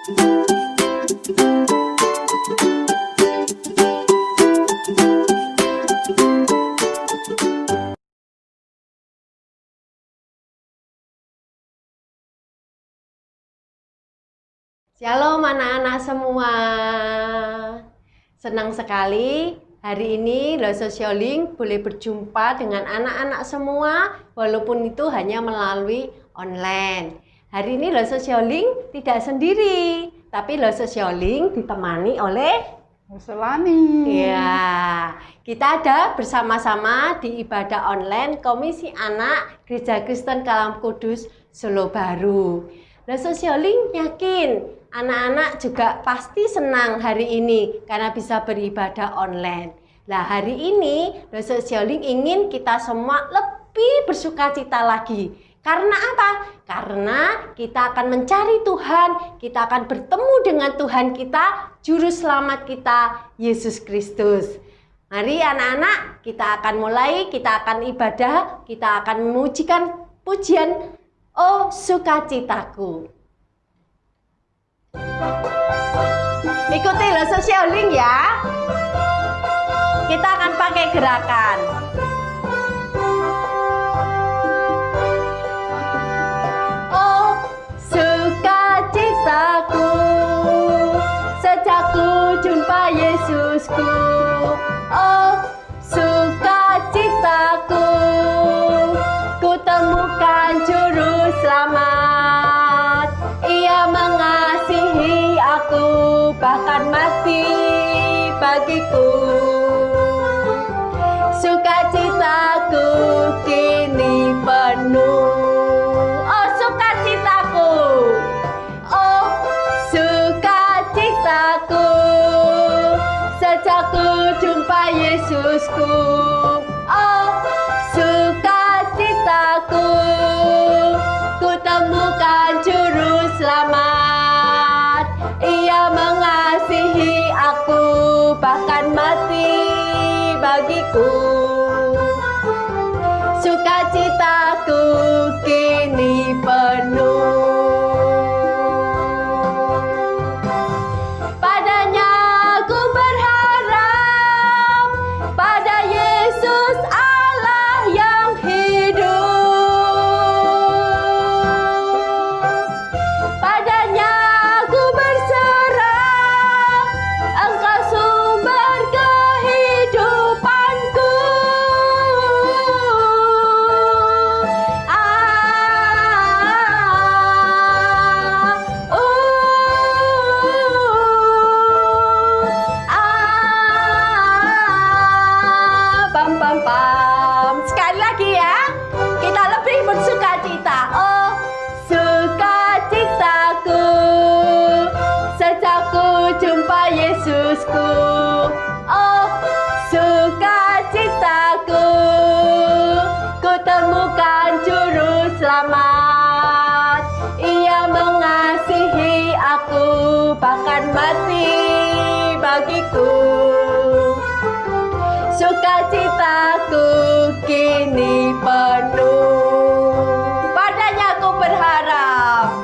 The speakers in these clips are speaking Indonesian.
Shalom anak-anak semua. Senang sekali hari ini Lo Sosiolink boleh berjumpa dengan anak-anak semua walaupun itu hanya melalui online. Hari ini Lo Sosiolink tidak sendiri, tapi Lo Sosiolink ditemani oleh Selani. Ya, kita ada bersama-sama di ibadah online Komisi Anak Gereja Kristen Kalam Kudus Solo Baru. Lo Sosiolink yakin anak-anak juga pasti senang hari ini karena bisa beribadah online. Nah, hari ini Lo Sosiolink ingin kita semua lebih bersukacita lagi. Karena apa? Karena kita akan mencari Tuhan, kita akan bertemu dengan Tuhan kita, Juru Selamat kita, Yesus Kristus. Mari anak-anak, kita akan mulai, kita akan ibadah, kita akan memujikan pujian Oh Sukacitaku. Ikuti Lo Sosiolink ya. Kita akan pakai gerakan. Oh sukacitaku, sejak ku jumpa Yesusku. Oh sukacitaku, ku temukan Juru Selamat. Ia mengasihi aku, bahkan mati bagiku. Sukacitaku kini penuh. Oh sukacitaku, oh sukacitaku, sejak ku jumpa Yesusku. Oh sukacitaku, ku temukan Juru Selamat. Ia mengasihi aku, bahkan mati bagiku. Sukacitaku kini penuh. Padanya ku berharap, pada Yesus Allah yang hidup. Padanya ku berserah, Engkau sumber kehidupanku. Pam pam pam. Sekali lagi ya. Kita lebih bersukacita. Oh sukacitaku, sejak ku jumpa Yesusku. Oh sukacitaku, ku temukan Juru Selamat. Ia mengasihi aku, bahkan mati bagiku. Sukacitaku kini penuh. Padanya ku berharap,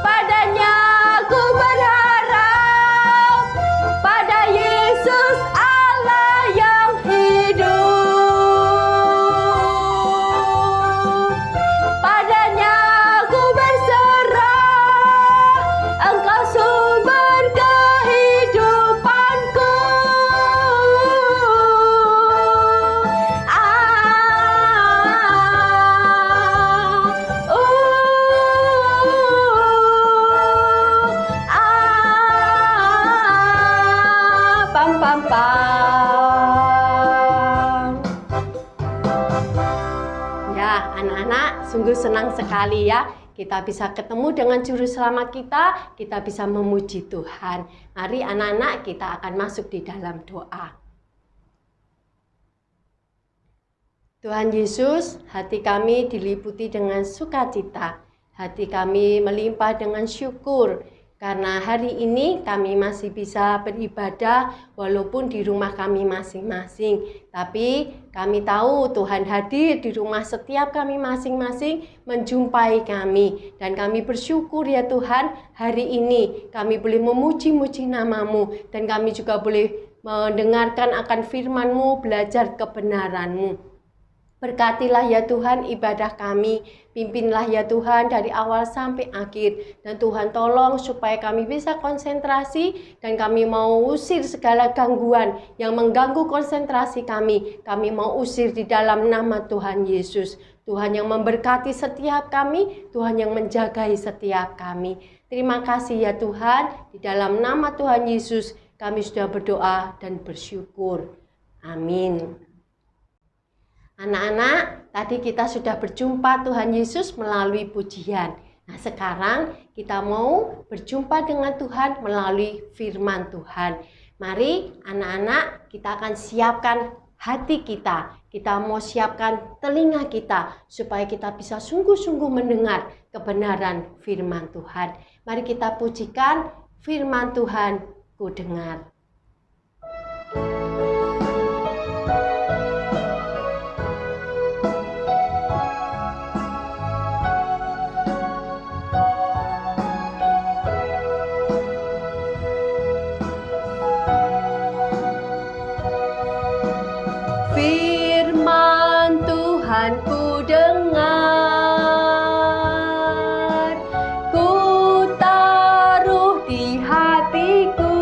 padanya ku berharap, pada Yesus Allah yang hidup. Padanya ku berserah, Engkau sumber kehidupanku. Pam pam pam. Ya, anak-anak sungguh senang sekali ya. Kita bisa ketemu dengan Juru Selamat kita bisa memuji Tuhan. Mari anak-anak kita akan masuk di dalam doa. Tuhan Yesus, hati kami diliputi dengan sukacita. Hati kami melimpah dengan syukur Karena hari ini kami masih bisa beribadah walaupun di rumah kami masing-masing. Tapi kami tahu Tuhan hadir di rumah setiap kami masing-masing menjumpai kami. Dan kami bersyukur ya Tuhan, hari ini kami boleh memuji-muji nama-Mu. Dan kami juga boleh mendengarkan akan firman-Mu, belajar kebenaran-Mu. Berkatilah ya Tuhan ibadah kami, pimpinlah ya Tuhan dari awal sampai akhir. Dan Tuhan tolong supaya kami bisa konsentrasi dan kami mau usir segala gangguan yang mengganggu konsentrasi kami. Kami mau usir di dalam nama Tuhan Yesus. Tuhan yang memberkati setiap kami, Tuhan yang menjagai setiap kami. Terima kasih ya Tuhan, di dalam nama Tuhan Yesus kami sudah berdoa dan bersyukur. Amin. Anak-anak, tadi kita sudah berjumpa Tuhan Yesus melalui pujian. Nah, sekarang kita mau berjumpa dengan Tuhan melalui firman Tuhan. Mari anak-anak, kita akan siapkan hati kita. Kita mau siapkan telinga kita supaya kita bisa sungguh-sungguh mendengar kebenaran firman Tuhan. Mari kita pujikan firman Tuhan, ku dengar. Firman Tuhan ku dengar, ku taruh di hatiku,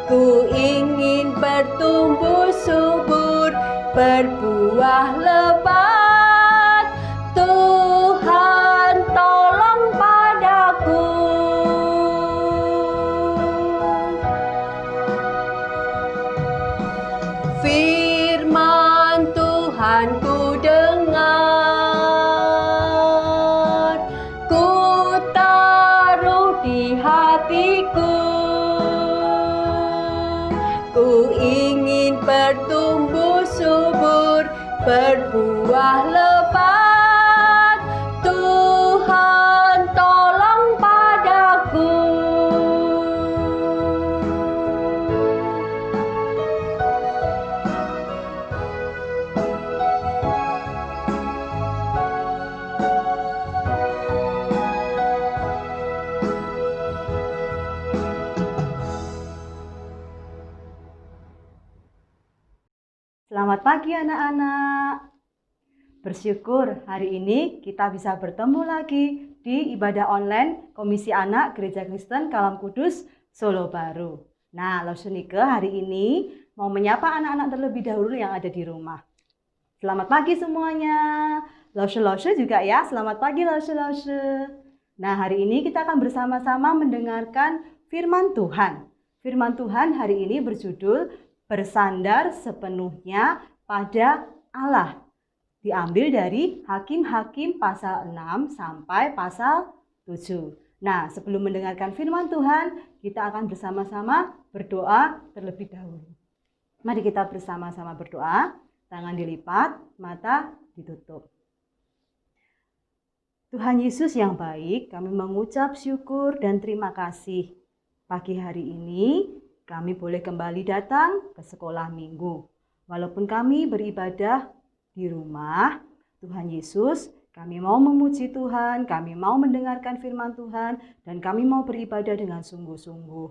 ku ingin bertumbuh subur, berbuah lebat. Tuhan tolong padaku. Firman Tuhan ku dengar, ku taruh di hatiku, ku ingin bertumbuh subur, berbuah lebat. Tuhan tolong padaku. Selamat pagi anak-anak. Bersyukur hari ini kita bisa bertemu lagi di ibadah online Komisi Anak Gereja Kristen Kalam Kudus Solo Baru. Nah, Lausunike hari ini mau menyapa anak-anak terlebih dahulu yang ada di rumah. Selamat pagi semuanya. Lause juga ya. Selamat pagi lause. Nah, hari ini kita akan bersama-sama mendengarkan firman Tuhan. Firman Tuhan hari ini berjudul Bersandar sepenuhnya pada Allah. Diambil dari Hakim-Hakim pasal 6 sampai pasal 7. Nah, sebelum mendengarkan firman Tuhan, kita akan bersama-sama berdoa terlebih dahulu. Mari kita bersama-sama berdoa, tangan dilipat, mata ditutup. Tuhan Yesus yang baik, kami mengucap syukur dan terima kasih. Pagi hari ini, kami boleh kembali datang ke sekolah minggu. Walaupun kami beribadah di rumah, Tuhan Yesus, kami mau memuji Tuhan, kami mau mendengarkan firman Tuhan, dan kami mau beribadah dengan sungguh-sungguh.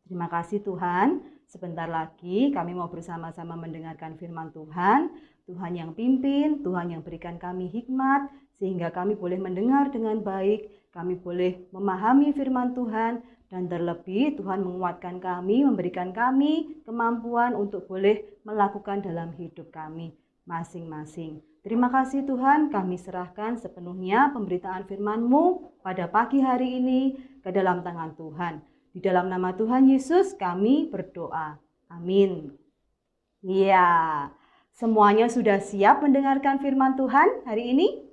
Terima kasih Tuhan, sebentar lagi kami mau bersama-sama mendengarkan firman Tuhan. Tuhan yang pimpin, Tuhan yang berikan kami hikmat, sehingga kami boleh mendengar dengan baik, kami boleh memahami firman Tuhan, dan terlebih Tuhan menguatkan kami, memberikan kami kemampuan untuk boleh melakukan dalam hidup kami masing-masing. Terima kasih Tuhan, kami serahkan sepenuhnya pemberitaan firman-Mu pada pagi hari ini ke dalam tangan Tuhan. Di dalam nama Tuhan Yesus kami berdoa. Amin. Iya, semuanya sudah siap mendengarkan firman Tuhan hari ini?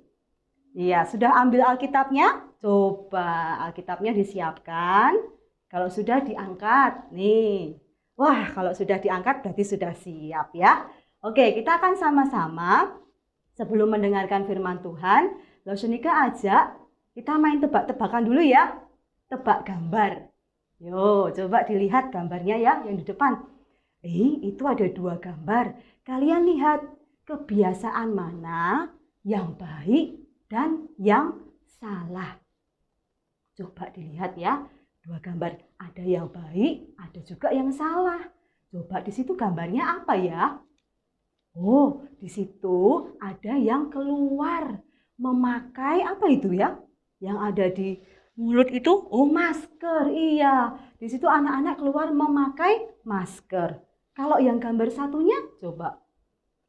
Iya, sudah ambil Alkitabnya? Coba Alkitabnya disiapkan. Kalau sudah diangkat, nih. Wah, kalau sudah diangkat berarti sudah siap ya. Oke, kita akan sama-sama sebelum mendengarkan firman Tuhan, Lausunike ajak Kita main tebak-tebakan dulu ya. Tebak gambar. Yo, coba dilihat gambarnya ya yang di depan. Itu ada 2 gambar. Kalian lihat kebiasaan mana yang baik dan yang salah. Coba dilihat ya. 2 gambar. Ada yang baik, ada juga yang salah. Coba di situ gambarnya apa ya? Oh, di situ ada yang keluar memakai apa itu ya? Yang ada di mulut itu, oh masker, iya. Di situ anak-anak keluar memakai masker. Kalau yang gambar satunya, coba.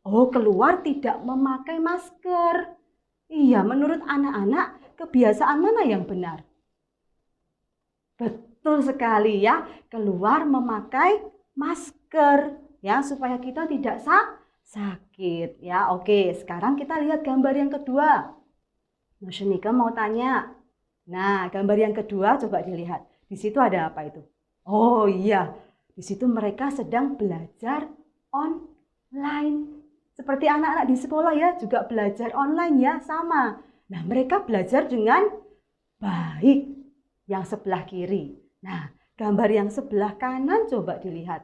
Oh, keluar tidak memakai masker. Iya, menurut anak-anak, kebiasaan mana yang benar? Betul sekali ya, keluar memakai masker ya supaya kita tidak sakit ya. Oke, sekarang kita lihat gambar yang kedua. Nika mau tanya. Nah, gambar yang kedua coba dilihat. Di situ ada apa itu? Oh iya, di situ mereka sedang belajar online. Seperti anak-anak di sekolah ya, juga belajar online ya, sama. Nah, mereka belajar dengan baik. Yang sebelah kiri. Nah, gambar yang sebelah kanan coba dilihat.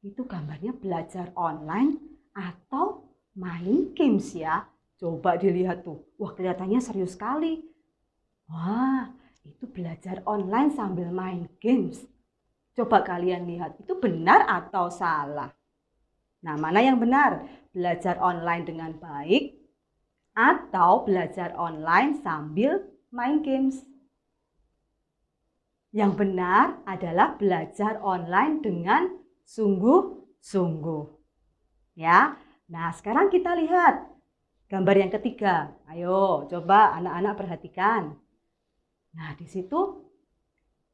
Itu gambarnya belajar online atau main games ya. Coba dilihat tuh. Wah, kelihatannya serius sekali. Wah, itu belajar online sambil main games. Coba kalian lihat, itu benar atau salah? Nah, mana yang benar? Belajar online dengan baik atau belajar online sambil main games? Yang benar adalah belajar online dengan sungguh-sungguh. Ya. Nah, sekarang kita lihat gambar yang ketiga. Ayo, coba anak-anak perhatikan. Nah, di situ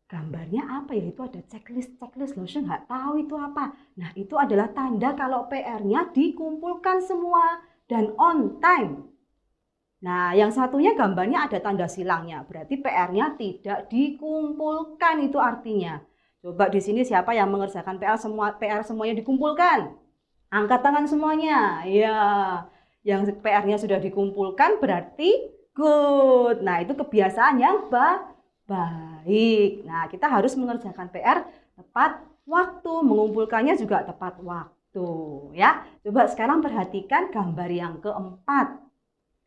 gambarnya apa ya? Itu ada checklist loh, saya nggak tahu itu apa. Nah, itu adalah tanda kalau PR-nya dikumpulkan semua dan on time. Nah, yang satunya gambarnya ada tanda silangnya, berarti PR-nya tidak dikumpulkan itu artinya. Coba di sini siapa yang mengerjakan PR semuanya dikumpulkan? Angkat tangan semuanya. Ya, yang PR-nya sudah dikumpulkan berarti good. Nah, itu kebiasaan yang baik. Nah, kita harus mengerjakan PR tepat waktu, mengumpulkannya juga tepat waktu, ya. Coba sekarang perhatikan gambar yang keempat.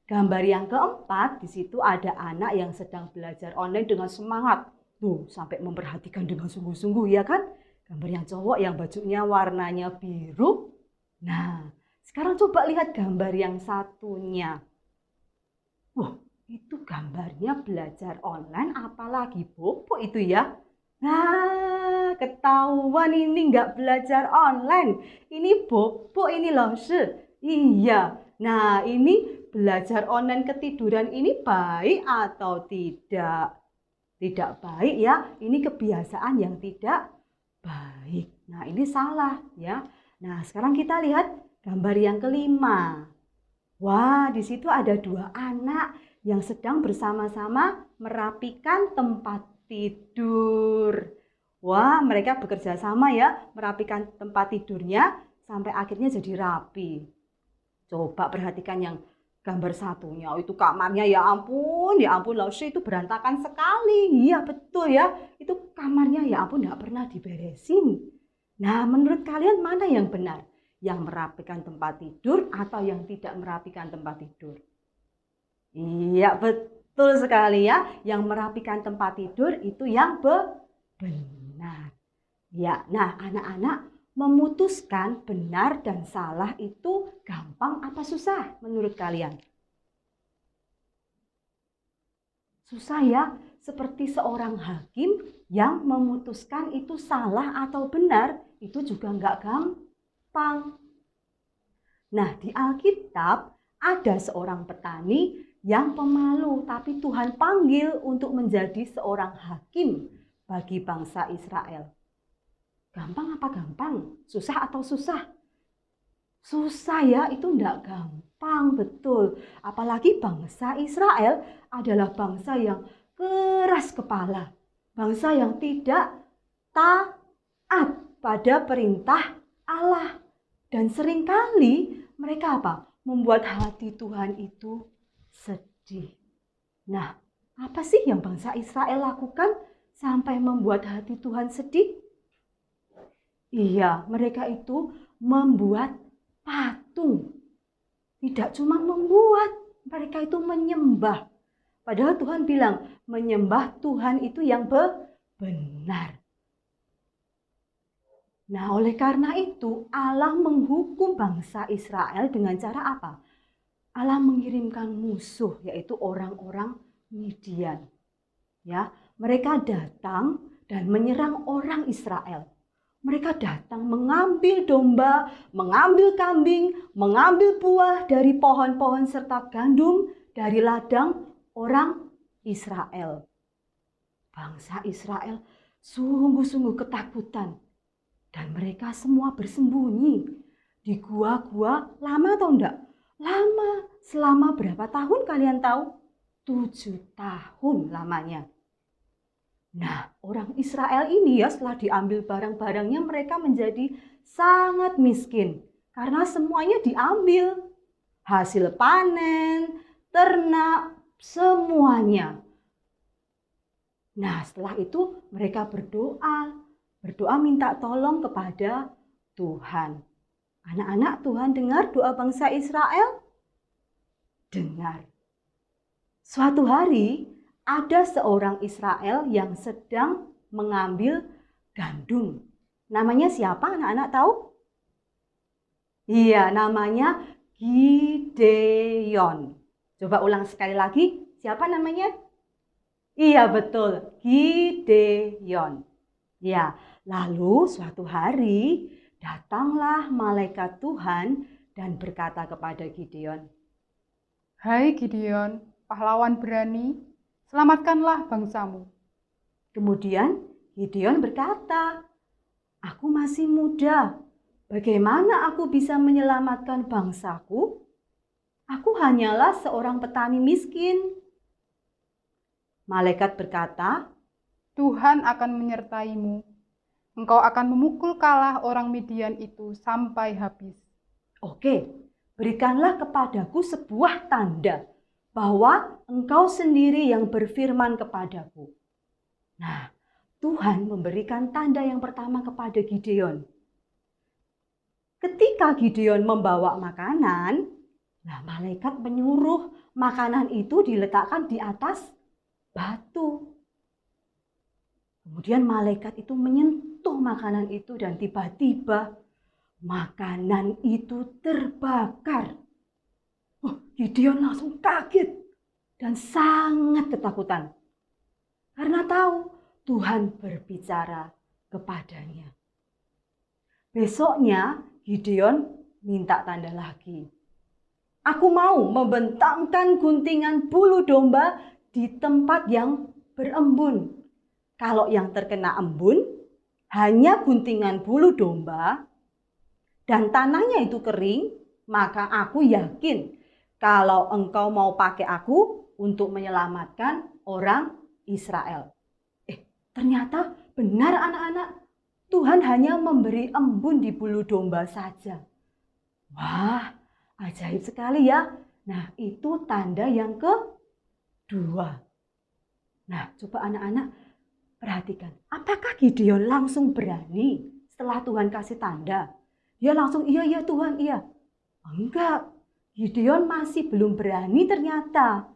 Gambar yang keempat, di situ ada anak yang sedang belajar online dengan semangat. Tuh, sampai memperhatikan dengan sungguh-sungguh ya kan? Gambar yang cowok yang bajunya warnanya biru. Nah, sekarang coba lihat gambar yang satunya. Wah, itu gambarnya belajar online apalagi Bobo itu ya. Nah, ketahuan ini nggak belajar online. Ini Bobo ini loh. Iya. Nah, ini belajar online ketiduran ini baik atau tidak? Tidak baik ya. Ini kebiasaan yang tidak baik. Nah, ini salah ya. Nah, sekarang kita lihat gambar yang kelima. Wah, di situ ada 2 anak yang sedang bersama-sama merapikan tempat tidur. Wah, mereka bekerja sama ya, merapikan tempat tidurnya sampai akhirnya jadi rapi. Coba perhatikan yang gambar satunya, itu kamarnya ya ampun Lausya itu berantakan sekali. Iya betul ya, itu kamarnya ya ampun nggak pernah diberesin. Nah, menurut kalian mana yang benar? Yang merapikan tempat tidur atau yang tidak merapikan tempat tidur? Iya betul sekali ya, yang merapikan tempat tidur itu yang benar. Ya, nah anak-anak memutuskan benar dan salah itu gampang apa susah menurut kalian? Susah ya, seperti seorang hakim yang memutuskan itu salah atau benar, itu juga nggak gampang. Nah, di Alkitab ada seorang petani yang pemalu, tapi Tuhan panggil untuk menjadi seorang hakim bagi bangsa Israel. Gampang apa gampang? Susah atau susah? Susah ya, itu enggak gampang, betul. Apalagi bangsa Israel adalah bangsa yang keras kepala. Bangsa yang tidak taat pada perintah Allah. Dan seringkali mereka apa? Membuat hati Tuhan itu sedih. Nah, Apa sih yang bangsa Israel lakukan sampai membuat hati Tuhan sedih? Iya, mereka itu membuat patung. Tidak cuma membuat, mereka itu menyembah. Padahal Tuhan bilang, menyembah Tuhan itu yang benar. Nah, oleh karena itu Allah menghukum bangsa Israel dengan cara apa? Allah mengirimkan musuh, yaitu orang-orang Midian. Ya, mereka datang dan menyerang orang Israel. Mereka datang mengambil domba, mengambil kambing, mengambil buah dari pohon-pohon serta gandum dari ladang orang Israel. Bangsa Israel sungguh-sungguh ketakutan dan mereka semua bersembunyi di gua-gua. Lama atau enggak? Lama. Selama berapa tahun kalian tahu? 7 tahun lamanya. Nah, orang Israel ini ya setelah diambil barang-barangnya mereka menjadi sangat miskin. Karena semuanya diambil. Hasil panen, ternak, semuanya. Nah, setelah itu mereka berdoa minta tolong kepada Tuhan. Anak-anak, Tuhan dengar doa bangsa Israel? Dengar. Suatu hari ada seorang Israel yang sedang mengambil gandum. Namanya siapa anak-anak tahu? Iya, namanya Gideon. Coba ulang sekali lagi, siapa namanya? Iya betul, Gideon. Ya, lalu suatu hari datanglah malaikat Tuhan dan berkata kepada Gideon, Hai Gideon, pahlawan berani, selamatkanlah bangsamu. Kemudian Gideon berkata, aku masih muda, bagaimana aku bisa menyelamatkan bangsaku? Aku hanyalah seorang petani miskin. Malaikat berkata, Tuhan akan menyertaimu. Engkau akan memukul kalah orang Midian itu sampai habis. Oke, berikanlah kepadaku sebuah tanda bahwa engkau sendiri yang berfirman kepadaku. Nah, Tuhan memberikan tanda yang pertama kepada Gideon. Ketika Gideon membawa makanan, nah malaikat menyuruh makanan itu diletakkan di atas batu. Kemudian malaikat itu menyentuh makanan itu dan tiba-tiba makanan itu terbakar. Gideon langsung kaget dan sangat ketakutan. Karena tahu Tuhan berbicara kepadanya. Besoknya Gideon minta tanda lagi. Aku mau membentangkan guntingan bulu domba di tempat yang berembun. Kalau yang terkena embun hanya guntingan bulu domba dan tanahnya itu kering, maka aku yakin kalau engkau mau pakai aku untuk menyelamatkan orang Israel. Ternyata benar anak-anak, Tuhan hanya memberi embun di bulu domba saja. Wah, ajaib sekali ya. Nah, itu tanda yang kedua. Nah, coba anak-anak perhatikan. Apakah Gideon langsung berani setelah Tuhan kasih tanda? Dia langsung, iya Tuhan, iya. Enggak, Gideon masih belum berani ternyata.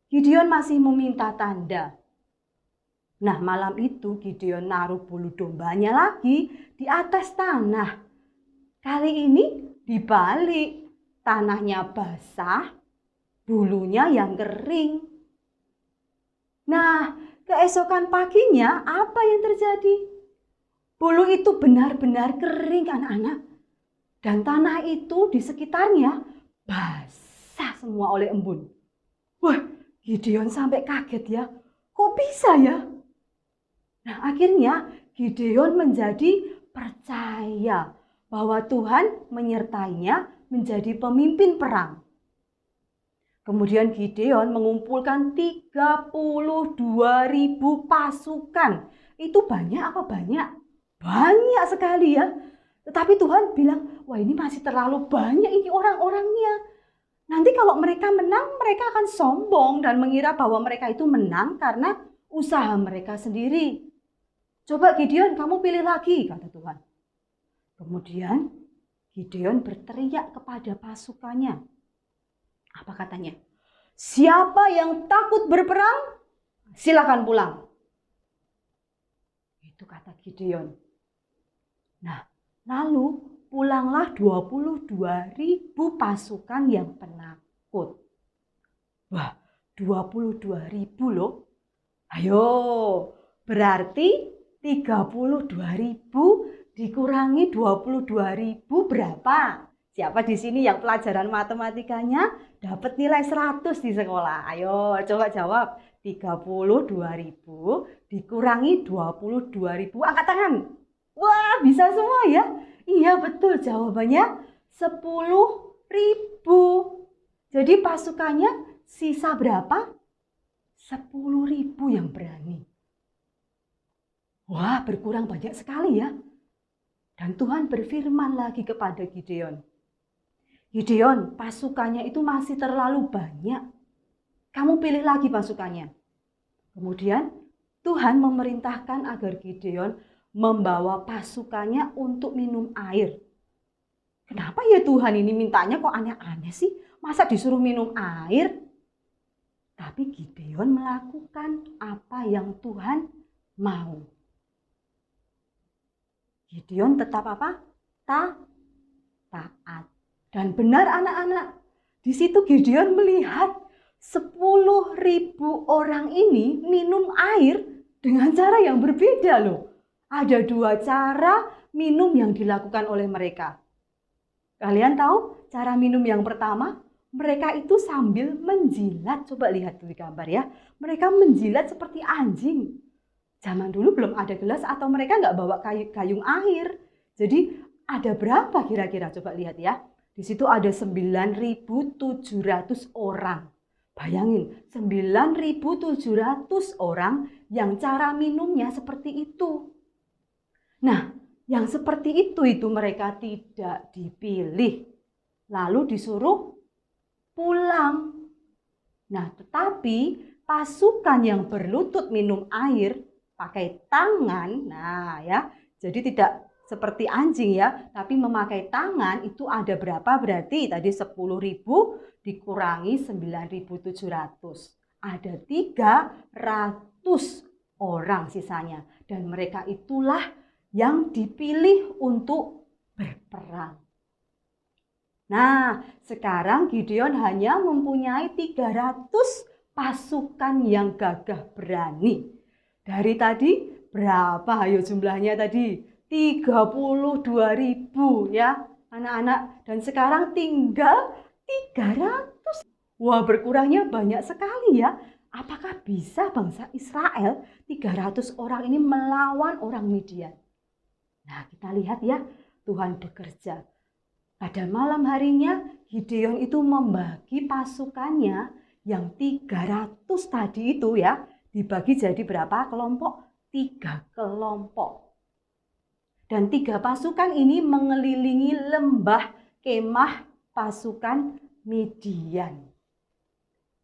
Gideon masih meminta tanda. Nah, malam itu Gideon naruh bulu dombanya lagi di atas tanah. Kali ini dibalik, tanahnya basah, bulunya yang kering. Nah, keesokan paginya apa yang terjadi? Bulu itu benar-benar kering anak-anak. Dan tanah itu di sekitarnya basah semua oleh embun. Wah, Gideon sampai kaget ya. Kok bisa ya? Nah, akhirnya Gideon menjadi percaya bahwa Tuhan menyertainya menjadi pemimpin perang. Kemudian Gideon mengumpulkan 32.000 pasukan. Itu banyak apa banyak? Banyak sekali ya. Tetapi Tuhan bilang, wah ini masih terlalu banyak ini orang-orangnya. Nanti kalau mereka menang, mereka akan sombong dan mengira bahwa mereka itu menang karena usaha mereka sendiri. Coba Gideon, kamu pilih lagi, kata Tuhan. Kemudian Gideon berteriak kepada pasukannya. Apa katanya? Siapa yang takut berperang, silakan pulang. Itu kata Gideon. Nah, lalu pulanglah 22.000 pasukan yang penakut. Wah, 22.000 loh. Ayo, berarti 32.000 dikurangi 22.000 berapa? Siapa di sini yang pelajaran matematikanya dapat nilai 100 di sekolah? Ayo, coba jawab. 32.000 dikurangi 22.000. Angkat tangan. Wah, bisa semua ya? Iya, betul. Jawabannya 10.000. Jadi pasukannya sisa berapa? 10.000 yang berani. Wah, berkurang banyak sekali ya. Dan Tuhan berfirman lagi kepada Gideon. Gideon, pasukannya itu masih terlalu banyak. Kamu pilih lagi pasukannya. Kemudian Tuhan memerintahkan agar Gideon membawa pasukannya untuk minum air. Kenapa ya Tuhan ini mintanya kok aneh-aneh sih? Masa disuruh minum air? Tapi Gideon melakukan apa yang Tuhan mau. Gideon tetap apa? Taat. Dan benar anak-anak, di situ Gideon melihat 10.000 orang ini minum air dengan cara yang berbeda loh. Ada 2 cara minum yang dilakukan oleh mereka. Kalian tahu cara minum yang pertama? Mereka itu sambil menjilat. Coba lihat di gambar ya. Mereka menjilat seperti anjing. Zaman dulu belum ada gelas atau mereka nggak bawa gayung air. Jadi ada berapa kira-kira? Coba lihat ya. Di situ ada 9.700 orang. Bayangin, 9.700 orang yang cara minumnya seperti itu. Nah, yang seperti itu mereka tidak dipilih. Lalu disuruh pulang. Nah, tetapi pasukan yang berlutut minum air pakai tangan, nah ya, jadi tidak seperti anjing ya, tapi memakai tangan itu ada berapa berarti? Tadi 10.000 dikurangi 9.700. Ada 300 orang sisanya. Dan mereka itulah yang dipilih untuk berperang. Nah, sekarang Gideon hanya mempunyai 300 pasukan yang gagah berani. Dari tadi berapa ayo jumlahnya tadi? 32.000 ya anak-anak. Dan sekarang tinggal 300. Wah, berkurangnya banyak sekali ya. Apakah bisa bangsa Israel 300 orang ini melawan orang Midian? Nah, kita lihat ya, Tuhan bekerja. Pada malam harinya, Gideon itu membagi pasukannya yang 300 tadi itu ya, dibagi jadi berapa kelompok? 3 kelompok. Dan 3 pasukan ini mengelilingi lembah kemah pasukan Midian.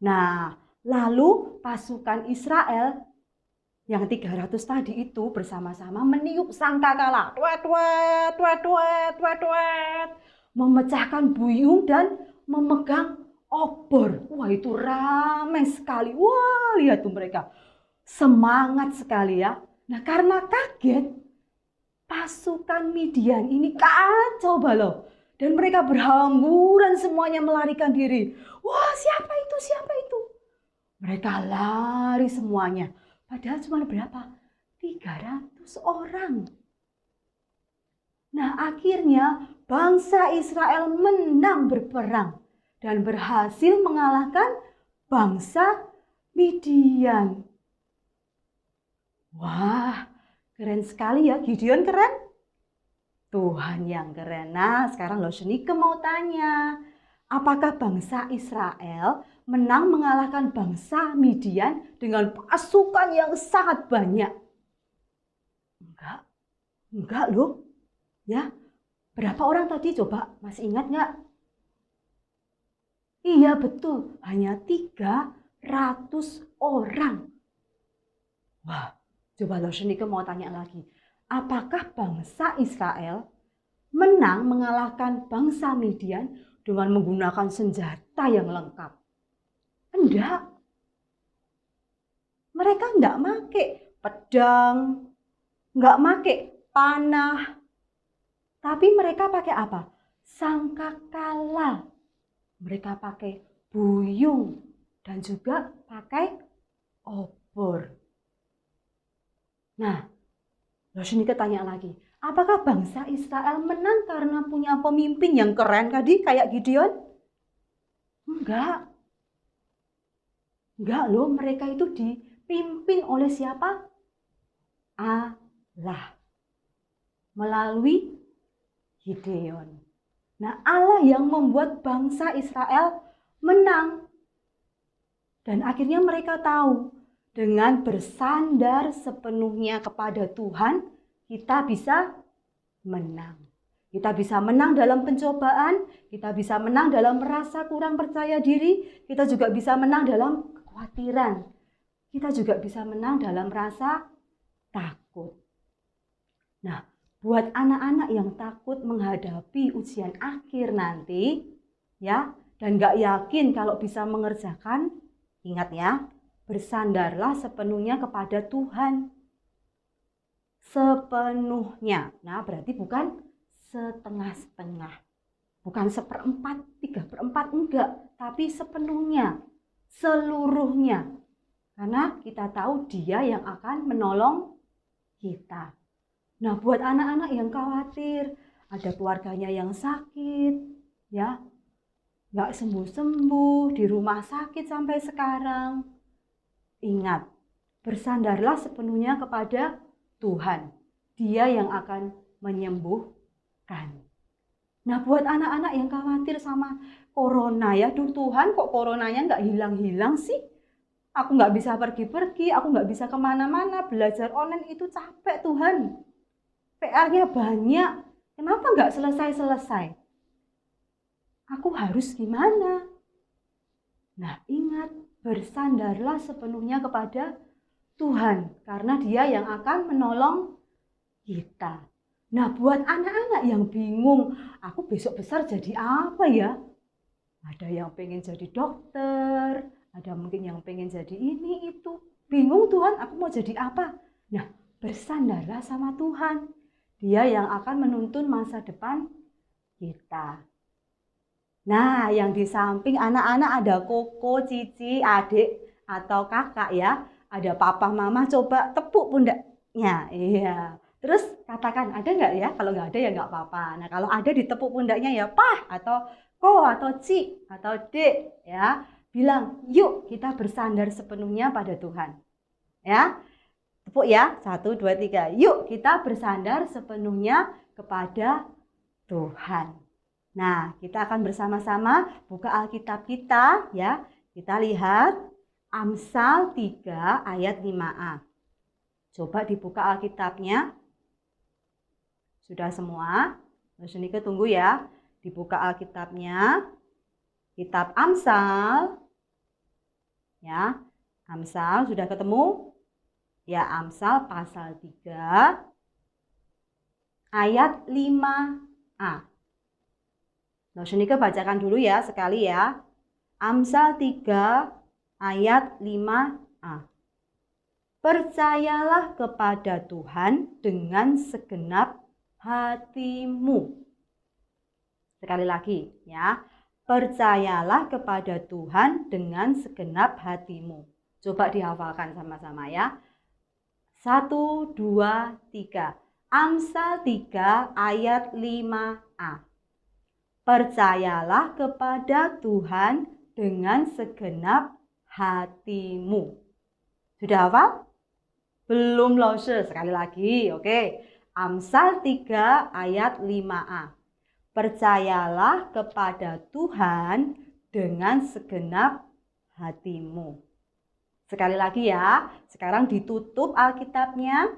Nah, lalu pasukan Israel yang 300 tadi itu bersama-sama meniup sangkakala. Tuet, tuet, tuet, tuet, tuet, tuet. Memecahkan buyung dan memegang obor. Wah, itu ramai sekali. Wah, lihat tuh mereka. Semangat sekali ya. Nah, karena kaget, pasukan Midian ini kacau balau. Dan mereka berhamburan semuanya melarikan diri. Wah, siapa itu? Siapa itu? Mereka lari semuanya. Padahal cuma berapa? 300 orang. Nah, akhirnya bangsa Israel menang berperang dan berhasil mengalahkan bangsa Midian. Wah, keren sekali ya. Gideon keren. Tuhan yang keren. Nah, sekarang Losunike mau tanya. Apakah bangsa Israel menang mengalahkan bangsa Midian dengan pasukan yang sangat banyak? Enggak loh. Ya, berapa orang tadi coba? Masih ingat nggak? Iya betul, hanya 300 orang. Wah, coba Loshenike mau tanya lagi. Apakah bangsa Israel menang mengalahkan bangsa Midian dengan menggunakan senjata yang lengkap? Enggak. Mereka enggak make pedang, enggak make panah. Tapi mereka pakai apa? Sangkakala. Mereka pakai buyung dan juga pakai obor. Nah, Loshenike tanya lagi, apakah bangsa Israel menang karena punya pemimpin yang keren tadi kayak Gideon? Enggak. Enggak loh, mereka itu dipimpin oleh siapa? Allah. Melalui Gideon. Nah, Allah yang membuat bangsa Israel menang. Dan akhirnya mereka tahu, dengan bersandar sepenuhnya kepada Tuhan, kita bisa menang. Kita bisa menang dalam pencobaan, kita bisa menang dalam merasa kurang percaya diri, kita juga bisa menang dalam kekhawatiran. Kita juga bisa menang dalam rasa takut. Nah, buat anak-anak yang takut menghadapi ujian akhir nanti, ya, dan gak yakin kalau bisa mengerjakan, ingat ya, bersandarlah sepenuhnya kepada Tuhan. Sepenuhnya. Nah, berarti bukan setengah-setengah. Bukan 1/4, 3/4, enggak. Tapi sepenuhnya, seluruhnya. Karena kita tahu Dia yang akan menolong kita. Nah, buat anak-anak yang khawatir, ada keluarganya yang sakit, ya, nggak sembuh-sembuh, di rumah sakit sampai sekarang. Ingat, bersandarlah sepenuhnya kepada Tuhan. Dia yang akan menyembuhkan. Nah, buat anak-anak yang khawatir sama corona, ya, duh Tuhan, kok coronanya nggak hilang-hilang sih? Aku nggak bisa pergi-pergi, aku nggak bisa kemana-mana, belajar online itu capek Tuhan. PR-nya banyak, kenapa nggak selesai-selesai? Aku harus gimana? Nah, ingat, bersandarlah sepenuhnya kepada Tuhan, karena Dia yang akan menolong kita. Nah, buat anak-anak yang bingung, aku besok besar jadi apa ya? Ada yang pengen jadi dokter, ada mungkin yang pengen jadi ini, itu. Bingung Tuhan, aku mau jadi apa? Nah, bersandarlah sama Tuhan. Dia yang akan menuntun masa depan kita. Nah, yang di samping anak-anak ada koko, cici, adik, atau kakak ya. Ada papa, mama, coba tepuk pundaknya. Iya. Terus katakan, ada nggak ya? Kalau nggak ada ya nggak apa-apa. Nah, kalau ada ditepuk pundaknya ya pah, atau ko, atau ci, atau dek. Ya. Bilang, yuk kita bersandar sepenuhnya pada Tuhan. Ya. Tepuk ya, 1, 2, 3. Yuk kita bersandar sepenuhnya kepada Tuhan. Nah, kita akan bersama-sama buka Alkitab kita ya. Kita lihat Amsal 3 ayat 5a. Coba dibuka Alkitabnya. Sudah semua? Loshenike tunggu ya. Dibuka Alkitabnya. Kitab Amsal. Ya, Amsal sudah ketemu? Ya, Amsal pasal 3 ayat 5a. Loshenike bacakan dulu ya sekali ya. Amsal 3 ayat 5a. Percayalah kepada Tuhan dengan segenap hatimu. Sekali lagi ya. Percayalah kepada Tuhan dengan segenap hatimu. Coba dihafalkan sama-sama ya. 1, 2, 3. Amsal 3 ayat 5a. Percayalah kepada Tuhan dengan segenap hatimu. Sudah hafal? Belum Loshe, sekali lagi. Oke. Amsal 3 ayat 5a. Percayalah kepada Tuhan dengan segenap hatimu. Sekali lagi ya, sekarang ditutup Alkitabnya.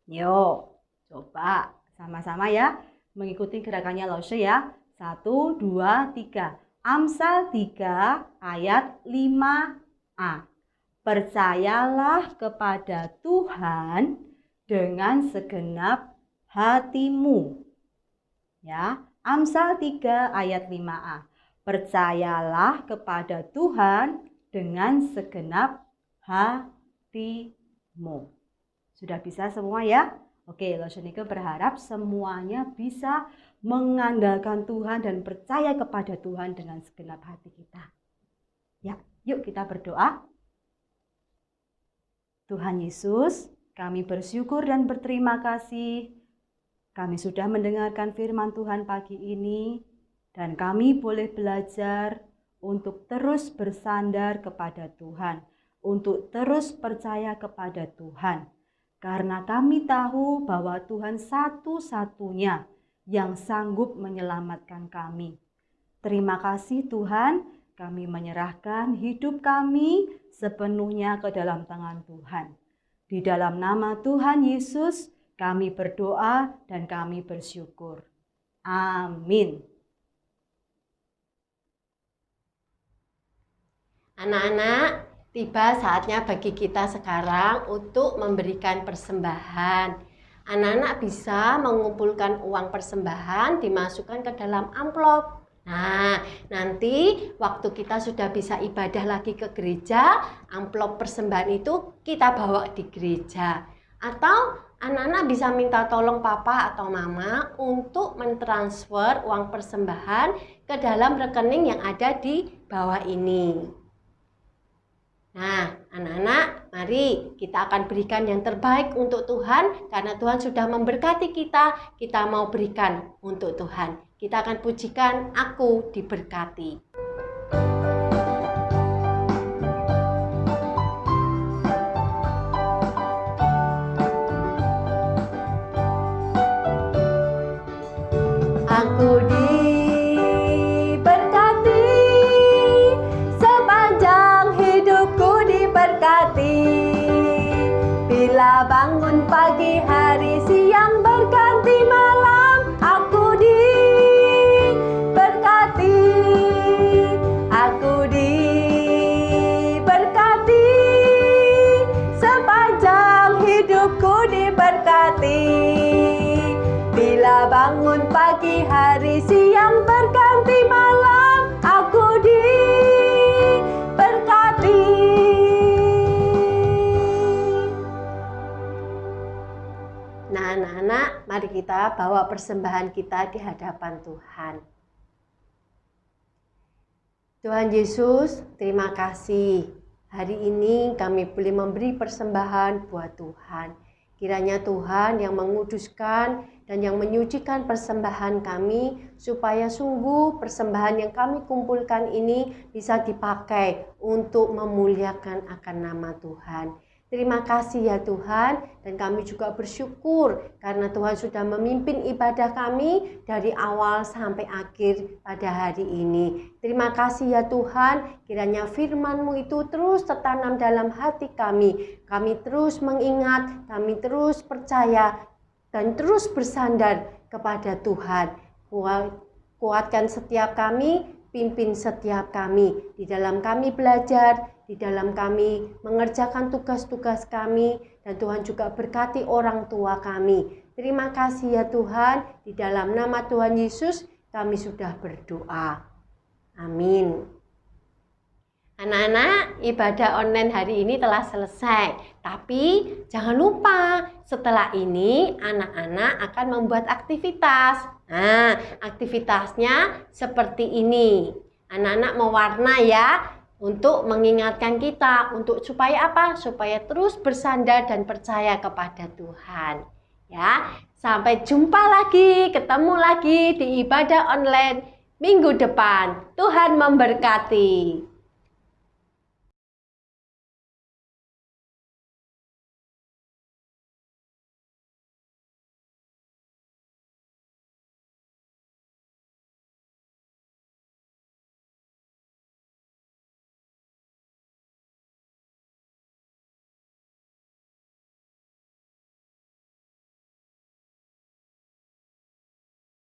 Yuk, coba sama-sama ya mengikuti gerakannya Loshe ya. 1, 2, 3. Amsal 3 ayat 5a. Percayalah kepada Tuhan dengan segenap hatimu. Ya, Amsal 3 ayat 5a. Percayalah kepada Tuhan dengan segenap hatimu. Sudah bisa semua ya? Oke, Losionike berharap semuanya bisa mengandalkan Tuhan dan percaya kepada Tuhan dengan segenap hati kita. Ya, yuk kita berdoa. Tuhan Yesus, kami bersyukur dan berterima kasih. Kami sudah mendengarkan firman Tuhan pagi ini dan kami boleh belajar untuk terus bersandar kepada Tuhan, untuk terus percaya kepada Tuhan. Karena kami tahu bahwa Tuhan satu-satunya yang sanggup menyelamatkan kami. Terima kasih Tuhan, kami menyerahkan hidup kami sepenuhnya ke dalam tangan Tuhan. Di dalam nama Tuhan Yesus, kami berdoa dan kami bersyukur. Amin. Anak-anak, tiba saatnya bagi kita sekarang untuk memberikan persembahan. Anak-anak bisa mengumpulkan uang persembahan, dimasukkan ke dalam amplop. Nah, nanti waktu kita sudah bisa ibadah lagi ke gereja, amplop persembahan itu kita bawa di gereja. Atau anak-anak bisa minta tolong papa atau mama untuk mentransfer uang persembahan ke dalam rekening yang ada di bawah ini. Nah, anak-anak, mari kita akan berikan yang terbaik untuk Tuhan, karena Tuhan sudah memberkati kita mau berikan untuk Tuhan. Kita akan pujikan Aku Diberkati. Aku diberkati, sepanjang hidupku diberkati. Bila bangun pagi hari, siang berganti malam, aku diberkati. Aku diberkati, sepanjang hidupku diberkati. Bila bangun pagi hari, siang berganti malam, aku diberkati. Nah, anak-anak, mari kita bawa persembahan kita di hadapan Tuhan. Tuhan Yesus, terima kasih. Hari ini kami boleh memberi persembahan buat Tuhan. Kiranya Tuhan yang menguduskan dan yang menyucikan persembahan kami, supaya sungguh persembahan yang kami kumpulkan ini bisa dipakai untuk memuliakan akan nama Tuhan. Terima kasih ya Tuhan, dan kami juga bersyukur karena Tuhan sudah memimpin ibadah kami dari awal sampai akhir pada hari ini. Terima kasih ya Tuhan, kiranya firman-Mu itu terus tertanam dalam hati kami. Kami terus mengingat, kami terus percaya, dan terus bersandar kepada Tuhan. Kuatkan setiap kami, pimpin setiap kami, di dalam kami belajar, di dalam kami mengerjakan tugas-tugas kami, dan Tuhan juga berkati orang tua kami. Terima kasih ya Tuhan, di dalam nama Tuhan Yesus kami sudah berdoa. Amin. Anak-anak, ibadah online hari ini telah selesai. Tapi jangan lupa, setelah ini anak-anak akan membuat aktivitas. Nah, aktivitasnya seperti ini. Anak-anak mewarna ya, untuk mengingatkan kita, untuk supaya apa? Supaya terus bersandar dan percaya kepada Tuhan. Ya, sampai jumpa lagi, ketemu lagi di ibadah online minggu depan. Tuhan memberkati.